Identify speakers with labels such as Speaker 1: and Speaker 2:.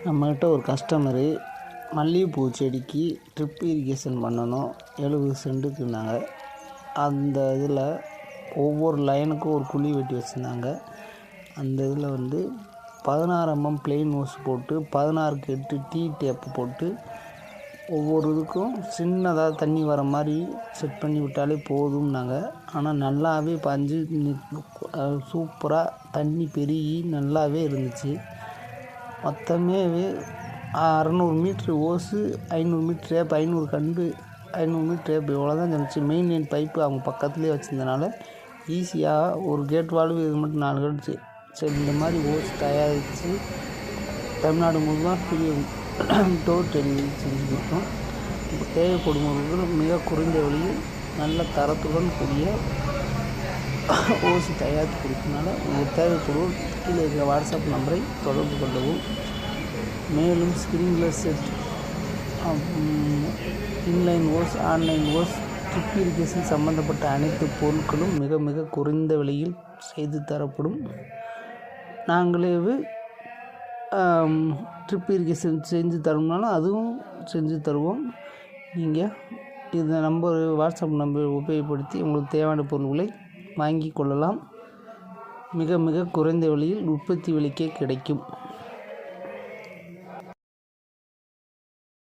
Speaker 1: நம்மகிட்ட ஒரு கஸ்டமரு மல்லிகைப்பூ செடிக்கு ட்ரிப் இரிகேஷன் பண்ணணும் 70 சென்ட்டுக்குனாங்க. அந்த இதில் ஒவ்வொரு லைனுக்கும் ஒரு குழி வெட்டி வச்சுருந்தாங்க. அந்த இதில் வந்து 16 mm பிளெயின் ஹோஸ் போட்டு 16க்கு 8 டீ டேப்பு போட்டு ஒவ்வொரு இதுக்கும் சின்னதாக தண்ணி வர மாதிரி செட் பண்ணி விட்டாலே போதும்னாங்க. ஆனால் நல்லாவே பாஞ்சு சூப்பராக தண்ணி பெருகி நல்லாவே இருந்துச்சு. மொத்தமே 600 மீட்ரு ஓஸு, 500 மீட்ரு டேப், 500 கண்டு, 500 மீட்ரு டேப் இவ்வளோ தான் இருந்துச்சு. மெயின் லைன் பைப்பு அவங்க பக்கத்துலேயே வச்சுருந்தனால ஈஸியாக ஒரு கேட் வால்வு இது மட்டும் 4 கடிச்சு. சரி, இந்த மாதிரி ஓஸ் தயாரித்து தமிழ்நாடு முழுவதும் ஃப்ரீ டோர் டெலிவரி செஞ்சு கொடுத்தோம். இப்போ தேவைப்படுபவர்கள் மிக குறைந்த விலையில் நல்ல தரத்துடன் கூடிய ஓசு தயாரித்து கொடுத்தனால உங்களுக்கு தேவைப்படுவோம் கீழே இருக்கிற வாட்ஸ்அப் நம்பரை தொடர்பு கொள்ளவும். மேலும் sprinkler set, inline hose, online hose, drip irrigation சம்பந்தப்பட்ட அனைத்து பொருட்களும் மிக மிக குறைந்த விலையில் செய்து தரப்படும். நாங்களே ட்ரிப் இரிகேஷன் செஞ்சு தரணும்னாலும் அதுவும் செஞ்சு தருவோம். நீங்கள் இந்த நம்பர் வாட்ஸ்அப் நம்பரை உபயோகப்படுத்தி உங்களுக்கு தேவையான பொருட்களை வாங்கி கொள்ளலாம். மிக மிக குறைந்த விலையில் உற்பத்தி விலைக்கே கிடைக்கும்.